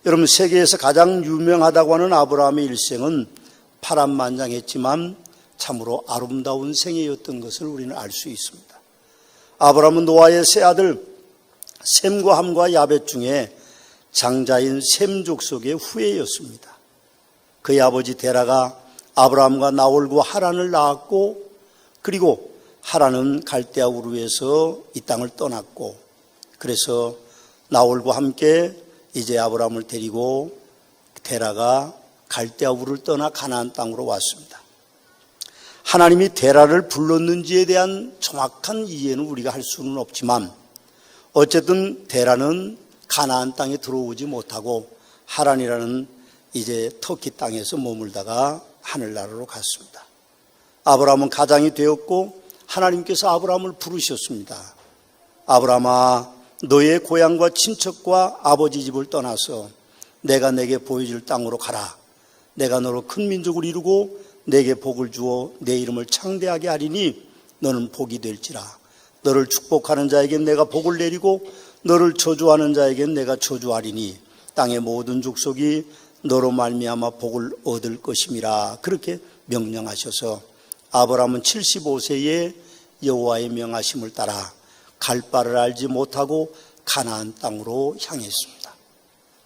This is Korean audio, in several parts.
여러분, 세계에서 가장 유명하다고 하는 아브라함의 일생은 파란만장했지만 참으로 아름다운 생애였던 것을 우리는 알 수 있습니다. 아브라함은 노아의 세 아들 셈과 함과 야벳 중에 장자인 셈 족속의 후예였습니다. 그의 아버지 데라가 아브라함과 나홀과 하란을 낳았고, 그리고 하란은 갈대아 우르에서 이 땅을 떠났고, 그래서 나홀과 함께 이제 아브라함을 데리고 데라가 갈대아 우르를 떠나 가나안 땅으로 왔습니다. 하나님이 데라를 불렀는지에 대한 정확한 이해는 우리가 할 수는 없지만, 어쨌든 데라는 가나안 땅에 들어오지 못하고 하란이라는 이제 터키 땅에서 머물다가 하늘나라로 갔습니다. 아브라함은 가장이 되었고 하나님께서 아브라함을 부르셨습니다. 아브라함아, 너의 고향과 친척과 아버지 집을 떠나서 내가 내게 보여줄 땅으로 가라. 내가 너로 큰 민족을 이루고 내게 복을 주어 내 이름을 창대하게 하리니 너는 복이 될지라. 너를 축복하는 자에겐 내가 복을 내리고 너를 저주하는 자에겐 내가 저주하리니 땅의 모든 족속이 너로 말미암아 복을 얻을 것임이라. 그렇게 명령하셔서 아브라함은 75세에 여호와의 명하심을 따라 갈 바를 알지 못하고 가나안 땅으로 향했습니다.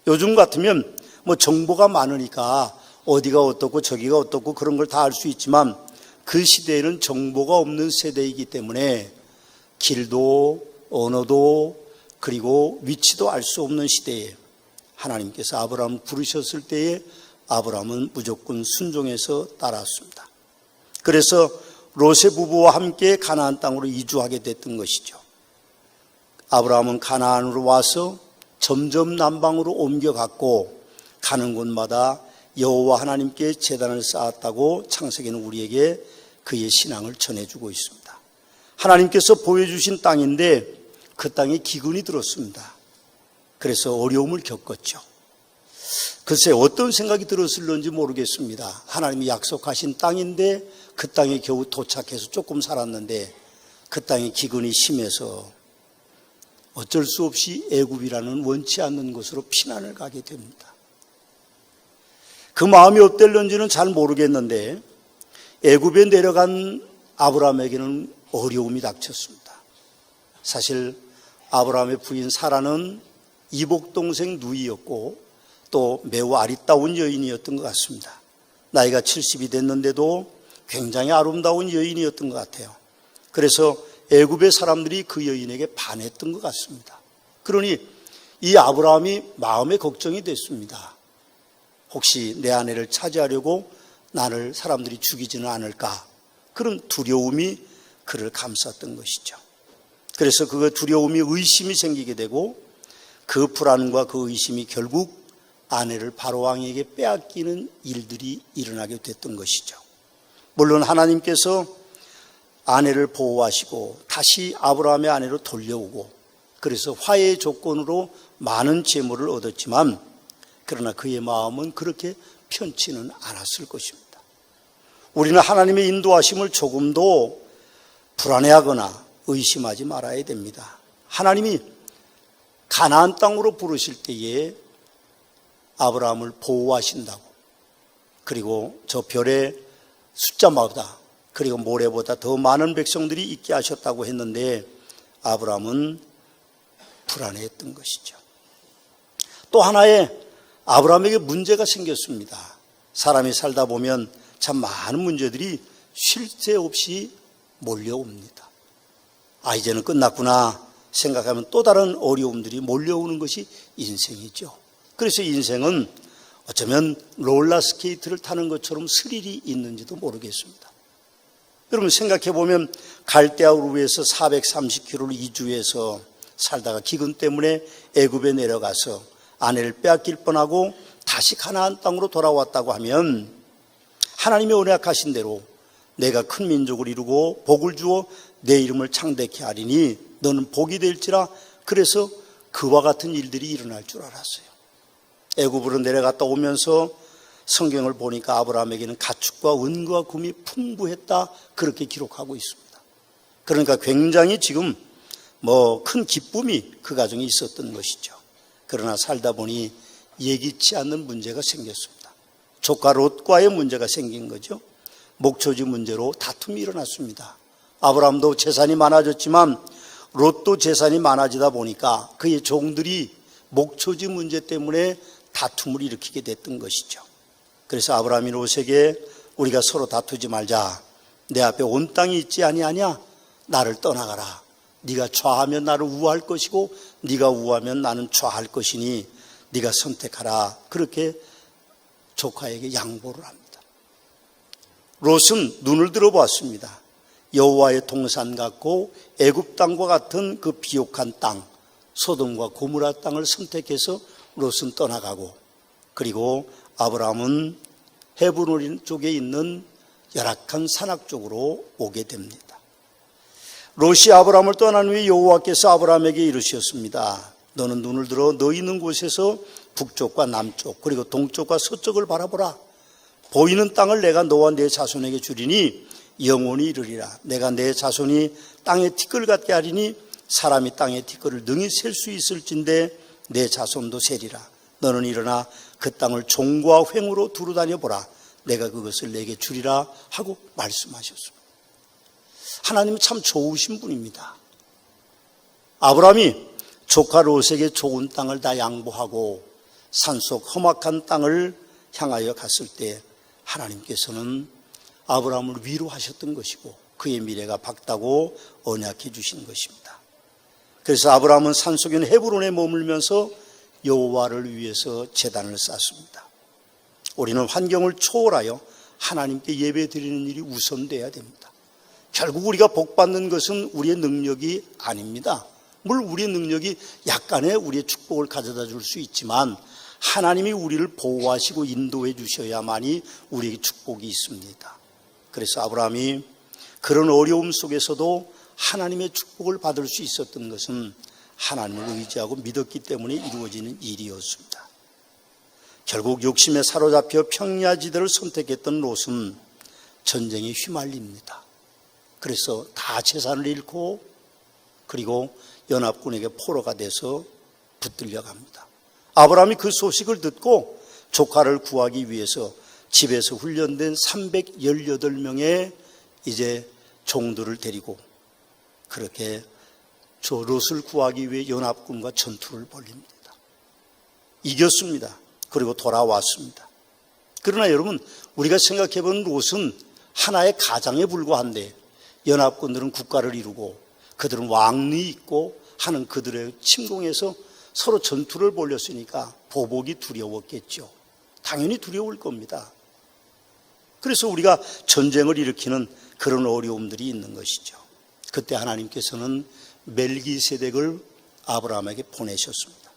요즘 같으면 정보가 많으니까 어디가 어떻고 저기가 어떻고 그런 걸 다 알 수 있지만, 그 시대에는 정보가 없는 세대이기 때문에 길도 언어도 그리고 위치도 알 수 없는 시대에 하나님께서 아브라함을 부르셨을 때에 아브라함은 무조건 순종해서 따라왔습니다. 그래서 롯의 부부와 함께 가나안 땅으로 이주하게 됐던 것이죠. 아브라함은 가나안으로 와서 점점 남방으로 옮겨갔고, 가는 곳마다 여호와 하나님께 제단을 쌓았다고 창세기는 우리에게 그의 신앙을 전해주고 있습니다. 하나님께서 보여주신 땅인데 그 땅에 기근이 들었습니다. 그래서 어려움을 겪었죠. 글쎄 어떤 생각이 들었을런지 모르겠습니다. 하나님이 약속하신 땅인데 그 땅에 겨우 도착해서 조금 살았는데 그 땅에 기근이 심해서 어쩔 수 없이 애굽이라는 원치 않는 곳으로 피난을 가게 됩니다. 그 마음이 어땠는지는 잘 모르겠는데 애굽에 내려간 아브라함에게는 어려움이 닥쳤습니다. 사실 아브라함의 부인 사라는 이복 동생 누이였고 또 매우 아리따운 여인이었던 것 같습니다. 나이가 70이 됐는데도 굉장히 아름다운 여인이었던 것 같아요. 그래서 애굽의 사람들이 그 여인에게 반했던 것 같습니다. 그러니 이 아브라함이 마음에 걱정이 됐습니다. 혹시 내 아내를 차지하려고 나를 사람들이 죽이지는 않을까, 그런 두려움이 그를 감쌌던 것이죠. 그래서 그 두려움이 의심이 생기게 되고 그 불안과 그 의심이 결국 아내를 바로왕에게 빼앗기는 일들이 일어나게 됐던 것이죠. 물론 하나님께서 아내를 보호하시고 다시 아브라함의 아내로 돌려오고 그래서 화해의 조건으로 많은 재물을 얻었지만, 그러나 그의 마음은 그렇게 편치는 않았을 것입니다. 우리는 하나님의 인도하심을 조금도 불안해하거나 의심하지 말아야 됩니다. 하나님이 가나안 땅으로 부르실 때에 아브라함을 보호하신다고, 그리고 저 별의 숫자마다 그리고 모래보다 더 많은 백성들이 있게 하셨다고 했는데 아브라함은 불안해했던 것이죠. 또 하나의 아브라함에게 문제가 생겼습니다. 사람이 살다 보면 참 많은 문제들이 쉴 새 없이 몰려옵니다. 이제는 끝났구나 생각하면 또 다른 어려움들이 몰려오는 것이 인생이죠. 그래서 인생은 어쩌면 롤러스케이트를 타는 것처럼 스릴이 있는지도 모르겠습니다. 여러분 생각해 보면 갈대아 우르에서 430km를 이주해서 살다가 기근 때문에 애굽에 내려가서 아내를 빼앗길 뻔하고 다시 가나안 땅으로 돌아왔다고 하면 하나님의 언약하신 대로 내가 큰 민족을 이루고 복을 주어 내 이름을 창대케 하리니 너는 복이 될지라. 그래서 그와 같은 일들이 일어날 줄 알았어요. 애굽으로 내려갔다 오면서 성경을 보니까 아브라함에게는 가축과 은과 금이 풍부했다, 그렇게 기록하고 있습니다. 그러니까 굉장히 지금 큰 기쁨이 그 가정에 있었던 것이죠. 그러나 살다 보니 예기치 않는 문제가 생겼습니다. 조카 롯과의 문제가 생긴 거죠. 목초지 문제로 다툼이 일어났습니다. 아브라함도 재산이 많아졌지만 롯도 재산이 많아지다 보니까 그의 종들이 목초지 문제 때문에 다툼을 일으키게 됐던 것이죠. 그래서 아브라함이 롯에게 우리가 서로 다투지 말자. 내 앞에 온 땅이 있지 아니하냐? 나를 떠나가라. 네가 좌하면 나를 우할 것이고 네가 우하면 나는 좌할 것이니 네가 선택하라. 그렇게 조카에게 양보를 합니다. 롯은 눈을 들어보았습니다. 여호와의 동산 같고 애굽 땅과 같은 그 비옥한 땅, 소돔과 고모라 땅을 선택해서 롯은 떠나가고, 그리고 아브라함은 헤브론 쪽에 있는 열악한 산악 쪽으로 오게 됩니다. 롯이 아브라함을 떠난 후에 여호와께서 아브라함에게 이르셨습니다. 너는 눈을 들어 너 있는 곳에서 북쪽과 남쪽 그리고 동쪽과 서쪽을 바라보라. 보이는 땅을 내가 너와 내 자손에게 주리니 영원히 이르리라. 내가 내 자손이 땅의 티끌 같게 하리니 사람이 땅의 티끌을 능히 셀 수 있을진데 내 자손도 세리라. 너는 일어나 그 땅을 종과 횡으로 두루다녀 보라. 내가 그것을 내게 주리라 하고 말씀하셨습니다. 하나님은 참 좋으신 분입니다. 아브라함이 조카 롯에게 좋은 땅을 다 양보하고 산속 험악한 땅을 향하여 갔을 때 하나님께서는 아브라함을 위로하셨던 것이고 그의 미래가 밝다고 언약해 주신 것입니다. 그래서 아브라함은 산속에 있는 헤브론에 머물면서 여호와를 위해서 제단을 쌓습니다. 우리는 환경을 초월하여 하나님께 예배 드리는 일이 우선돼야 됩니다. 결국 우리가 복받는 것은 우리의 능력이 아닙니다. 물론 우리의 능력이 약간의 우리의 축복을 가져다 줄 수 있지만 하나님이 우리를 보호하시고 인도해 주셔야만이 우리에게 축복이 있습니다. 그래서 아브라함이 그런 어려움 속에서도 하나님의 축복을 받을 수 있었던 것은 하나님을 의지하고 믿었기 때문에 이루어지는 일이었습니다. 결국 욕심에 사로잡혀 평야지대를 선택했던 롯은 전쟁에 휘말립니다. 그래서 다 재산을 잃고 그리고 연합군에게 포로가 돼서 붙들려 갑니다. 아브라함이 그 소식을 듣고 조카를 구하기 위해서 집에서 훈련된 318명의 이제 종들을 데리고 그렇게 저 롯을 구하기 위해 연합군과 전투를 벌입니다. 이겼습니다. 그리고 돌아왔습니다. 그러나 여러분, 우리가 생각해보는 롯은 하나의 가장에 불과한데 연합군들은 국가를 이루고 그들은 왕리 있고 하는 그들의 침공에서 서로 전투를 벌였으니까 보복이 두려웠겠죠. 당연히 두려울 겁니다. 그래서 우리가 전쟁을 일으키는 그런 어려움들이 있는 것이죠. 그때 하나님께서는 멜기세덱을 아브라함에게 보내셨습니다.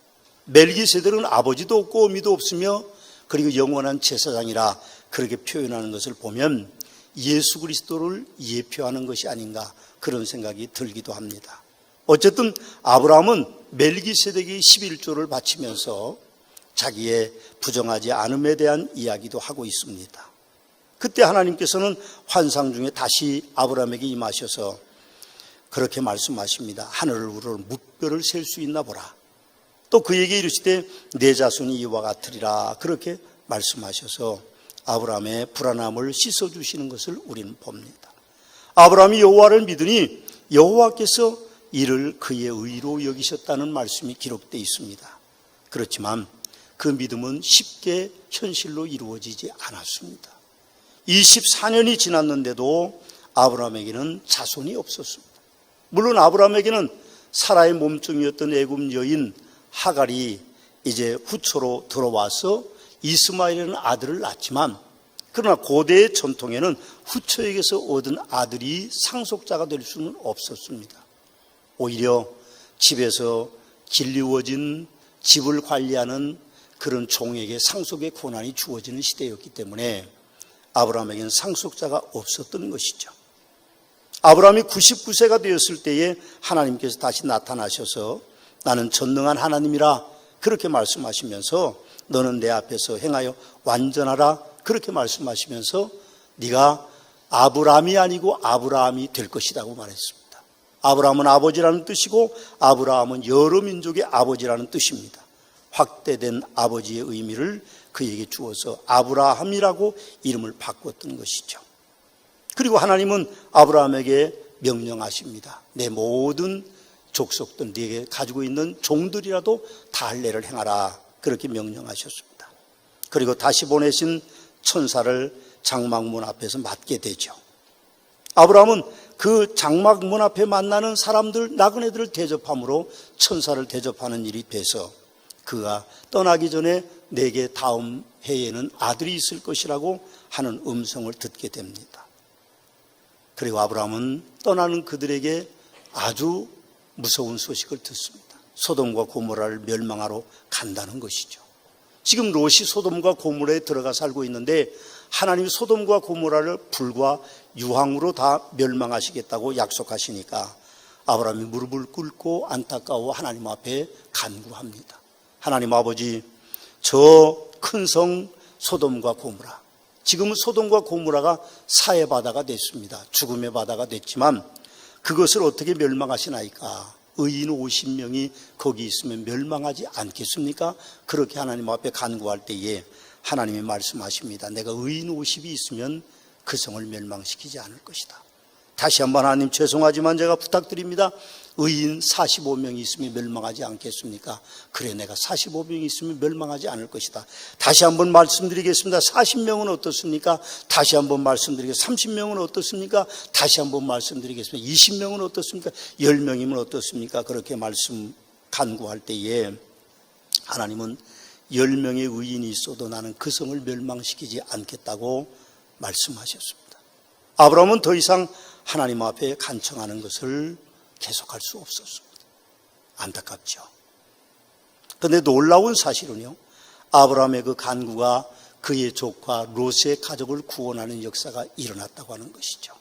멜기세덱은 아버지도 없고 어미도 없으며 그리고 영원한 제사장이라 그렇게 표현하는 것을 보면 예수 그리스도를 예표하는 것이 아닌가 그런 생각이 들기도 합니다. 어쨌든 아브라함은 멜기세덱이 11조를 바치면서 자기의 부정하지 않음에 대한 이야기도 하고 있습니다. 그때 하나님께서는 환상 중에 다시 아브라함에게 임하셔서 그렇게 말씀하십니다. 하늘을 우러 뭇별을 셀 수 있나 보라. 또 그에게 이르시되 내 자손이 이와 같으리라. 그렇게 말씀하셔서 아브라함의 불안함을 씻어주시는 것을 우리는 봅니다. 아브라함이 여호와를 믿으니 여호와께서 이를 그의 의로 여기셨다는 말씀이 기록되어 있습니다. 그렇지만 그 믿음은 쉽게 현실로 이루어지지 않았습니다. 24년이 지났는데도 아브라함에게는 자손이 없었습니다. 물론 아브라함에게는 사라의 몸종이었던 애굽 여인 하갈이 이제 후초로 들어와서 이스마엘이라는 아들을 낳았지만 그러나 고대의 전통에는 후초에게서 얻은 아들이 상속자가 될 수는 없었습니다. 오히려 집에서 길리워진 집을 관리하는 그런 종에게 상속의 권한이 주어지는 시대였기 때문에 아브라함에게는 상속자가 없었던 것이죠. 아브라함이 99세가 되었을 때에 하나님께서 다시 나타나셔서 나는 전능한 하나님이라 그렇게 말씀하시면서 너는 내 앞에서 행하여 완전하라 그렇게 말씀하시면서 네가 아브라함이 아니고 아브라함이 될 것이라고 말했습니다. 아브라함은 아버지라는 뜻이고 아브라함은 여러 민족의 아버지라는 뜻입니다. 확대된 아버지의 의미를 그에게 주어서 아브라함이라고 이름을 바꿨던 것이죠. 그리고 하나님은 아브라함에게 명령하십니다. 내 모든 족속들, 네게 가지고 있는 종들이라도 다 할례를 행하라. 그렇게 명령하셨습니다. 그리고 다시 보내신 천사를 장막문 앞에서 맞게 되죠. 아브라함은 그 장막문 앞에 만나는 사람들, 나그네들을 대접함으로 천사를 대접하는 일이 돼서 그가 떠나기 전에 내게 다음 해에는 아들이 있을 것이라고 하는 음성을 듣게 됩니다. 그리고 아브라함은 떠나는 그들에게 아주 무서운 소식을 듣습니다. 소돔과 고모라를 멸망하러 간다는 것이죠. 지금 롯이 소돔과 고모라에 들어가 살고 있는데 하나님이 소돔과 고모라를 불과 유황으로 다 멸망하시겠다고 약속하시니까 아브라함이 무릎을 꿇고 안타까워 하나님 앞에 간구합니다. 하나님 아버지, 저 큰 성 소돔과 고모라, 지금은 소돔과 고모라가 사해 바다가 됐습니다. 죽음의 바다가 됐지만 그것을 어떻게 멸망하시나이까? 의인 50명이 거기 있으면 멸망하지 않겠습니까? 그렇게 하나님 앞에 간구할 때에 하나님이 말씀하십니다. 내가 의인 50이 있으면 그 성을 멸망시키지 않을 것이다. 다시 한번 하나님 죄송하지만 제가 부탁드립니다. 의인 45명이 있으면 멸망하지 않겠습니까? 그래, 내가 45명이 있으면 멸망하지 않을 것이다. 다시 한번 말씀드리겠습니다. 40명은 어떻습니까? 다시 한번 말씀드리겠습니다. 30명은 어떻습니까? 다시 한번 말씀드리겠습니다. 20명은 어떻습니까? 10명이면 어떻습니까? 그렇게 간구할 때에 하나님은 10명의 의인이 있어도 나는 그 성을 멸망시키지 않겠다고 말씀하셨습니다. 아브라함은 더 이상 하나님 앞에 간청하는 것을 계속할 수 없었습니다. 안타깝죠. 그런데 놀라운 사실은요, 아브라함의 그 간구가 그의 조카 롯의 가족을 구원하는 역사가 일어났다고 하는 것이죠.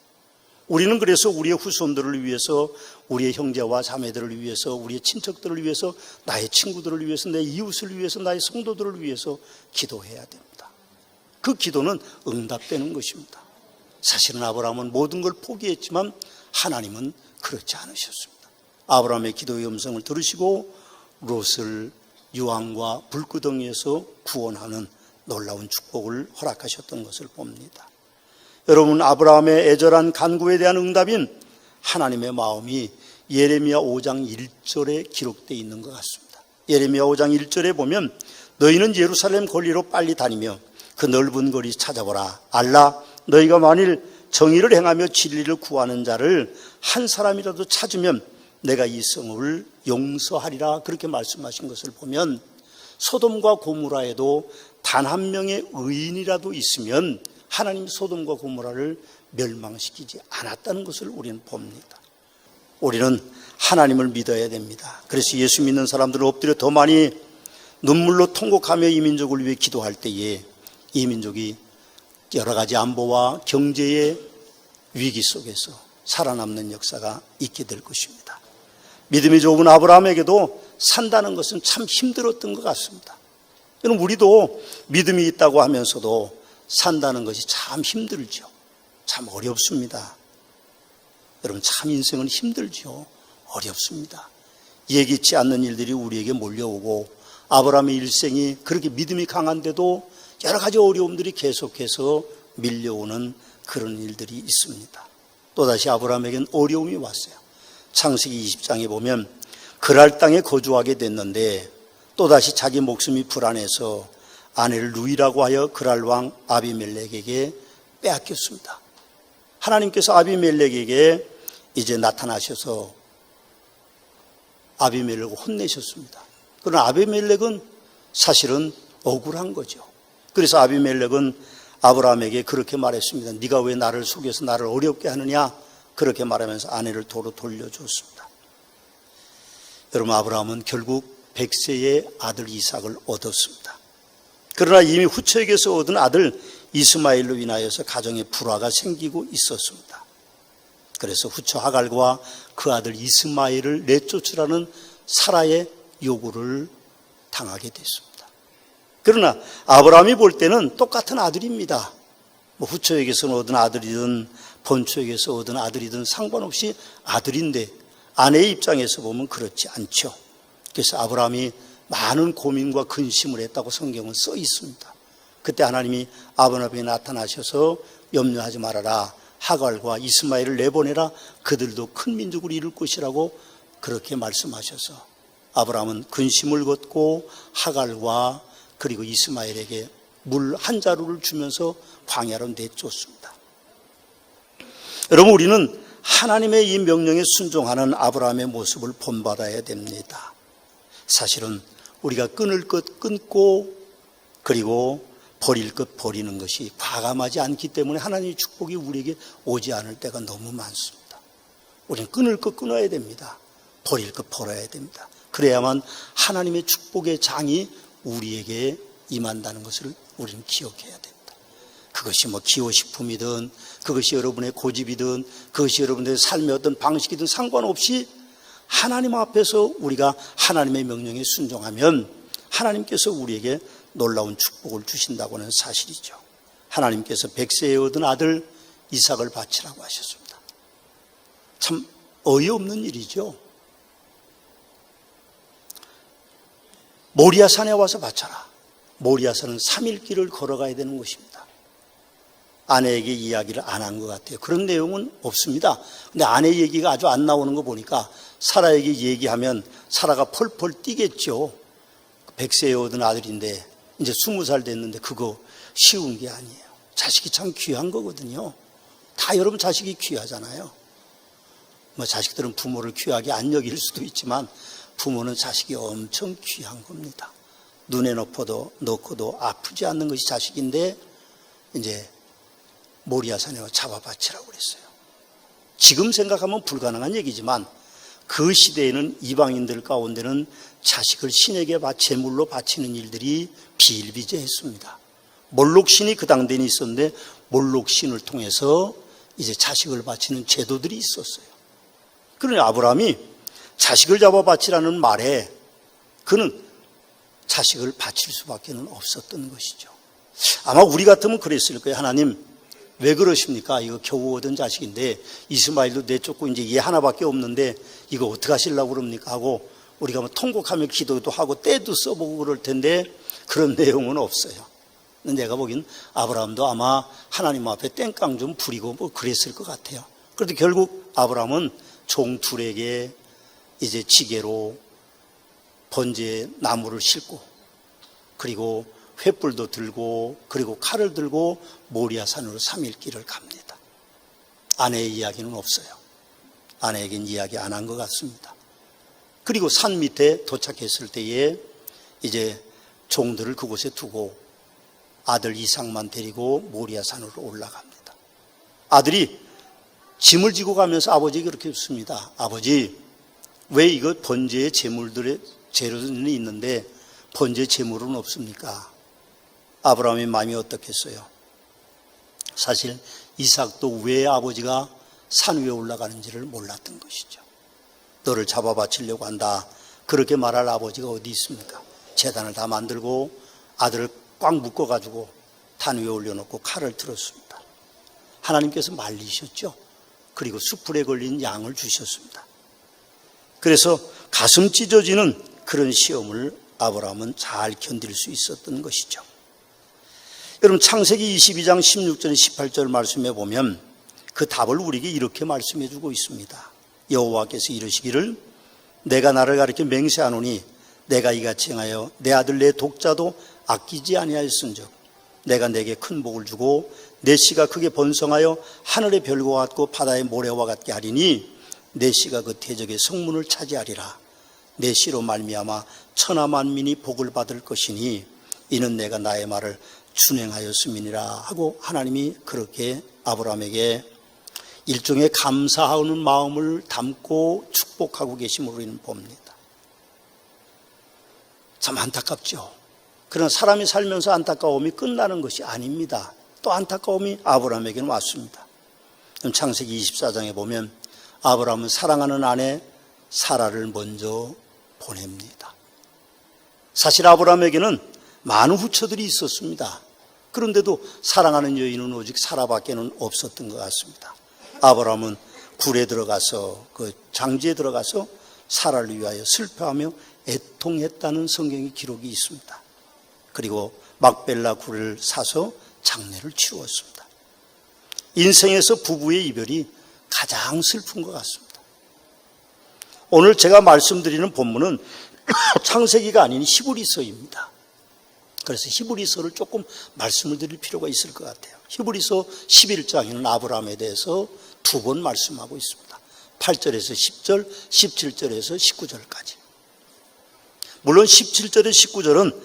우리는 그래서 우리의 후손들을 위해서, 우리의 형제와 자매들을 위해서, 우리의 친척들을 위해서, 나의 친구들을 위해서, 내 이웃을 위해서, 나의 성도들을 위해서 기도해야 됩니다. 그 기도는 응답되는 것입니다. 사실은 아브라함은 모든 걸 포기했지만 하나님은 그렇지 않으셨습니다. 아브라함의 기도의 음성을 들으시고 롯을 유황과 불구덩이에서 구원하는 놀라운 축복을 허락하셨던 것을 봅니다. 여러분, 아브라함의 애절한 간구에 대한 응답인 하나님의 마음이 예레미야 5장 1절에 기록되어 있는 것 같습니다. 예레미야 5장 1절에 보면 너희는 예루살렘 거리로 빨리 다니며 그 넓은 거리 찾아보라. 알라, 너희가 만일 정의를 행하며 진리를 구하는 자를 한 사람이라도 찾으면 내가 이 성을 용서하리라. 그렇게 말씀하신 것을 보면 소돔과 고모라에도 단 한 명의 의인이라도 있으면 하나님 소돔과 고모라를 멸망시키지 않았다는 것을 우리는 봅니다. 우리는 하나님을 믿어야 됩니다. 그래서 예수 믿는 사람들은 엎드려 더 많이 눈물로 통곡하며 이 민족을 위해 기도할 때에 이 민족이 여러 가지 안보와 경제의 위기 속에서 살아남는 역사가 있게 될 것입니다. 믿음이 좋은 아브라함에게도 산다는 것은 참 힘들었던 것 같습니다. 여러분, 우리도 믿음이 있다고 하면서도 산다는 것이 참 힘들죠. 참 어렵습니다. 여러분, 참 인생은 힘들죠. 어렵습니다. 예기치 않는 일들이 우리에게 몰려오고 아브라함의 일생이 그렇게 믿음이 강한데도 여러 가지 어려움들이 계속해서 밀려오는 그런 일들이 있습니다. 또다시 아브라함에겐 어려움이 왔어요. 창세기 20장에 보면 그랄 땅에 거주하게 됐는데 또다시 자기 목숨이 불안해서 아내를 루이라고 하여 그랄 왕 아비멜렉에게 빼앗겼습니다. 하나님께서 아비멜렉에게 이제 나타나셔서 아비멜렉을 혼내셨습니다. 그러나 아비멜렉은 사실은 억울한 거죠. 그래서 아비멜렉은 아브라함에게 그렇게 말했습니다. 네가 왜 나를 속여서 나를 어렵게 하느냐? 그렇게 말하면서 아내를 도로 돌려줬습니다. 여러분, 아브라함은 결국 100세의 아들 이삭을 얻었습니다. 그러나 이미 후처에게서 얻은 아들 이스마엘로 인하여서 가정에 불화가 생기고 있었습니다. 그래서 후처 하갈과 그 아들 이스마엘을 내쫓으라는 사라의 요구를 당하게 됐습니다. 그러나 아브라함이 볼 때는 똑같은 아들입니다. 후처에게서 얻은 아들이든 본처에게서 얻은 아들이든 상관없이 아들인데 아내의 입장에서 보면 그렇지 않죠. 그래서 아브라함이 많은 고민과 근심을 했다고 성경은 써 있습니다. 그때 하나님이 아브라함에게 나타나셔서 염려하지 말아라. 하갈과 이스마엘을 내보내라. 그들도 큰 민족을 이룰 것이라고 그렇게 말씀하셔서 아브라함은 근심을 걷고 하갈과 그리고 이스마엘에게 물 한 자루를 주면서 광야로 내쫓습니다. 여러분, 우리는 하나님의 이 명령에 순종하는 아브라함의 모습을 본받아야 됩니다. 사실은 우리가 끊을 것 끊고 그리고 버릴 것 버리는 것이 과감하지 않기 때문에 하나님의 축복이 우리에게 오지 않을 때가 너무 많습니다. 우리는 끊을 것 끊어야 됩니다. 버릴 것 버려야 됩니다. 그래야만 하나님의 축복의 장이 우리에게 임한다는 것을 우리는 기억해야 됩니다. 그것이 기호식품이든 그것이 여러분의 고집이든 그것이 여러분의 삶의 어떤 방식이든 상관없이 하나님 앞에서 우리가 하나님의 명령에 순종하면 하나님께서 우리에게 놀라운 축복을 주신다고 하는 사실이죠. 하나님께서 100세에 얻은 아들 이삭을 바치라고 하셨습니다. 참 어이없는 일이죠. 모리아산에 와서 바쳐라. 모리아산은 3일 길을 걸어가야 되는 것입니다. 아내에게 이야기를 안 한 것 같아요. 그런 내용은 없습니다. 근데 아내 얘기가 아주 안 나오는 거 보니까 사라에게 얘기하면 사라가 펄펄 뛰겠죠. 100세에 얻은 아들인데 이제 20살 됐는데 그거 쉬운 게 아니에요. 자식이 참 귀한 거거든요. 다 여러분 자식이 귀하잖아요. 자식들은 부모를 귀하게 안 여길 수도 있지만 부모는 자식이 엄청 귀한 겁니다. 눈에 넣고도 아프지 않는 것이 자식인데 이제 모리아산에 잡아 바치라고 그랬어요. 지금 생각하면 불가능한 얘기지만 그 시대에는 이방인들 가운데는 자식을 신에게 제물로 바치는 일들이 비일비재했습니다. 몰록신이 그 당대에 있었는데 몰록신을 통해서 이제 자식을 바치는 제도들이 있었어요. 그러니 아브라함이 자식을 잡아 바치라는 말에 그는 자식을 바칠 수밖에 없었던 것이죠. 아마 우리 같으면 그랬을 거예요. 하나님 왜 그러십니까? 이거 겨우 얻은 자식인데 이스마일도 내쫓고 이제 얘 하나밖에 없는데 이거 어떻게 하시려고 그럽니까? 하고 우리가 통곡하며 기도도 하고 때도 써보고 그럴 텐데 그런 내용은 없어요. 내가 보기엔 아브라함도 아마 하나님 앞에 땡깡 좀 부리고 그랬을 것 같아요. 그런데 결국 아브라함은 종 둘에게 이제 지게로 번제에 나무를 싣고 그리고 횃불도 들고 그리고 칼을 들고 모리아산으로 3일 길을 갑니다. 아내의 이야기는 없어요. 아내에겐 이야기 안 한 것 같습니다. 그리고 산 밑에 도착했을 때에 이제 종들을 그곳에 두고 아들 이삭만 데리고 모리아산으로 올라갑니다. 아들이 짐을 지고 가면서 아버지에게 그렇게 묻습니다. 아버지, 왜 이거 번제의 제물들의 재료는 있는데 번제 제물은 없습니까? 아브라함의 마음이 어떻겠어요? 사실 이삭도 왜 아버지가 산 위에 올라가는지를 몰랐던 것이죠. 너를 잡아 바치려고 한다. 그렇게 말할 아버지가 어디 있습니까? 제단을 다 만들고 아들을 꽉 묶어가지고 단 위에 올려놓고 칼을 들었습니다. 하나님께서 말리셨죠. 그리고 숯불에 걸린 양을 주셨습니다. 그래서 가슴 찢어지는 그런 시험을 아브라함은 잘 견딜 수 있었던 것이죠. 여러분 창세기 22장 16절 18절 말씀에 보면 그 답을 우리에게 이렇게 말씀해 주고 있습니다. 여호와께서 이르시기를 내가 나를 가리켜 맹세하노니 내가 이같이 행하여 내 아들 내 독자도 아끼지 아니하였은즉 내가 내게 큰 복을 주고 내 씨가 크게 번성하여 하늘의 별과 같고 바다의 모래와 같게 하리니 내 씨가 그 대적의 성문을 차지하리라. 내 씨로 말미암아 천하 만민이 복을 받을 것이니 이는 내가 나의 말을 준행하였음이니라 하고 하나님이 그렇게 아브라함에게 일종의 감사하는 마음을 담고 축복하고 계심을 우리는 봅니다. 참 안타깝죠. 그러나 사람이 살면서 안타까움이 끝나는 것이 아닙니다. 또 안타까움이 아브라함에게는 왔습니다. 창세기 24장에 보면 아브라함은 사랑하는 아내 사라를 먼저 보냅니다. 사실 아브라함에게는 많은 후처들이 있었습니다. 그런데도 사랑하는 여인은 오직 사라밖에는 없었던 것 같습니다. 아브라함은 굴에 들어가서 그 장지에 들어가서 사라를 위하여 슬퍼하며 애통했다는 성경의 기록이 있습니다. 그리고 막벨라 굴을 사서 장례를 치루었습니다. 인생에서 부부의 이별이 가장 슬픈 것 같습니다. 오늘 제가 말씀드리는 본문은 창세기가 아닌 히브리서입니다. 그래서 히브리서를 조금 말씀을 드릴 필요가 있을 것 같아요. 히브리서 11장에는 아브라함에 대해서 2번 말씀하고 있습니다. 8절에서 10절, 17절에서 19절까지. 물론 17절에 19절은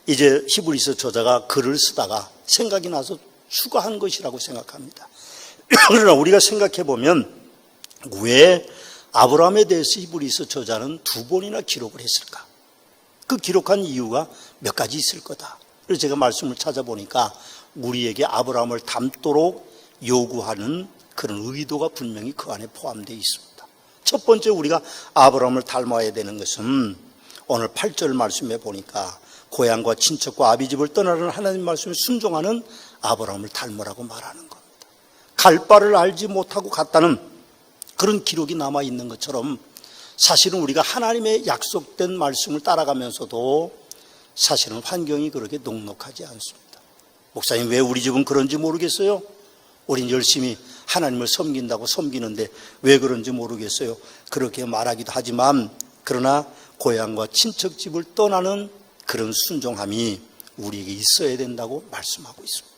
이제 히브리서 저자가 글을 쓰다가 생각이 나서 추가한 것이라고 생각합니다. 그러나 우리가 생각해 보면 왜 아브라함에 대해서 히브리서 저자는 2번이나 기록을 했을까? 그 기록한 이유가 몇 가지 있을 거다. 그래서 제가 말씀을 찾아보니까 우리에게 아브라함을 닮도록 요구하는 그런 의도가 분명히 그 안에 포함되어 있습니다. 첫 번째 우리가 아브라함을 닮아야 되는 것은 오늘 8절 말씀에 보니까 고향과 친척과 아비집을 떠나는 하나님 말씀에 순종하는 아브라함을 닮으라고 말하는 겁니다. 갈 바를 알지 못하고 갔다는 그런 기록이 남아있는 것처럼 사실은 우리가 하나님의 약속된 말씀을 따라가면서도 사실은 환경이 그렇게 녹록하지 않습니다. 목사님, 왜 우리 집은 그런지 모르겠어요? 우린 열심히 하나님을 섬긴다고 섬기는데 왜 그런지 모르겠어요. 그렇게 말하기도 하지만 그러나 고향과 친척집을 떠나는 그런 순종함이 우리에게 있어야 된다고 말씀하고 있습니다.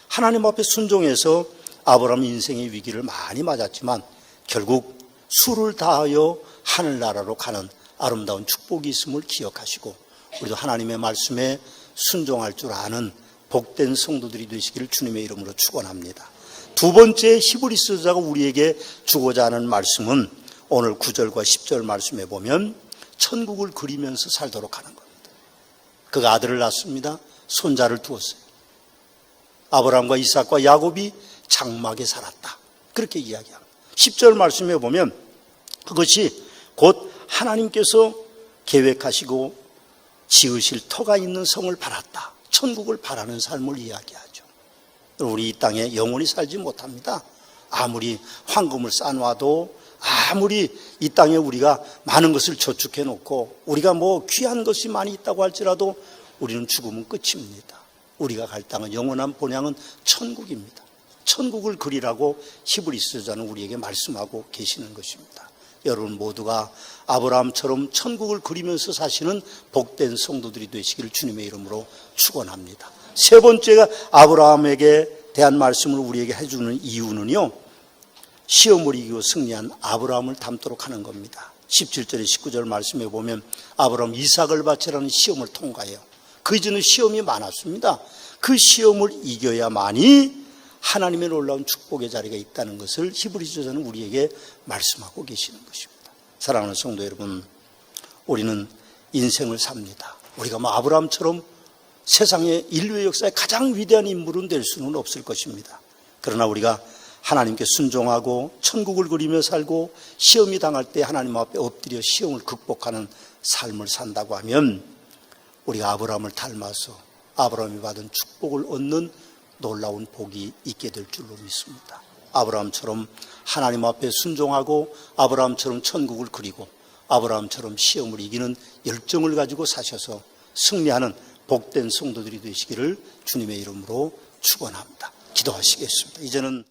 하나님 앞에 순종해서 아브라함 인생의 위기를 많이 맞았지만 결국 수를 다하여 하늘나라로 가는 아름다운 축복이 있음을 기억하시고 우리도 하나님의 말씀에 순종할 줄 아는 복된 성도들이 되시기를 주님의 이름으로 축원합니다. 두 번째 히브리서자가 우리에게 주고자 하는 말씀은 오늘 9절과 10절 말씀에 보면 천국을 그리면서 살도록 하는 겁니다. 그가 아들을 낳습니다. 손자를 두었어요. 아브라함과 이삭과 야곱이 장막에 살았다. 그렇게 이야기합니다. 10절 말씀에 보면 그것이 곧 하나님께서 계획하시고 지으실 터가 있는 성을 바랐다. 천국을 바라는 삶을 이야기하죠. 우리 이 땅에 영원히 살지 못합니다. 아무리 황금을 쌓아놔도 아무리 이 땅에 우리가 많은 것을 저축해 놓고 우리가 뭐 귀한 것이 많이 있다고 할지라도 우리는 죽으면 끝입니다. 우리가 갈 땅은 영원한 본향은 천국입니다. 천국을 그리라고 히브리서자는 우리에게 말씀하고 계시는 것입니다. 여러분 모두가 아브라함처럼 천국을 그리면서 사시는 복된 성도들이 되시기를 주님의 이름으로 축원합니다. 세 번째가 아브라함에게 대한 말씀을 우리에게 해주는 이유는요, 시험을 이기고 승리한 아브라함을 닮도록 하는 겁니다. 17절에 19절 말씀에 보면 아브라함 이삭을 바치라는 시험을 통과해요. 그 이전에 시험이 많았습니다. 그 시험을 이겨야만이 하나님의 놀라운 축복의 자리가 있다는 것을 히브리서자는 우리에게 말씀하고 계시는 것입니다. 사랑하는 성도 여러분, 우리는 인생을 삽니다. 우리가 뭐 아브라함처럼 세상의 인류의 역사에 가장 위대한 인물은 될 수는 없을 것입니다. 그러나 우리가 하나님께 순종하고 천국을 그리며 살고 시험이 당할 때 하나님 앞에 엎드려 시험을 극복하는 삶을 산다고 하면 우리가 아브라함을 닮아서 아브라함이 받은 축복을 얻는 놀라운 복이 있게 될 줄로 믿습니다. 아브라함처럼 하나님 앞에 순종하고 아브라함처럼 천국을 그리고 아브라함처럼 시험을 이기는 열정을 가지고 사셔서 승리하는 복된 성도들이 되시기를 주님의 이름으로 축원합니다. 기도하시겠습니다. 이제는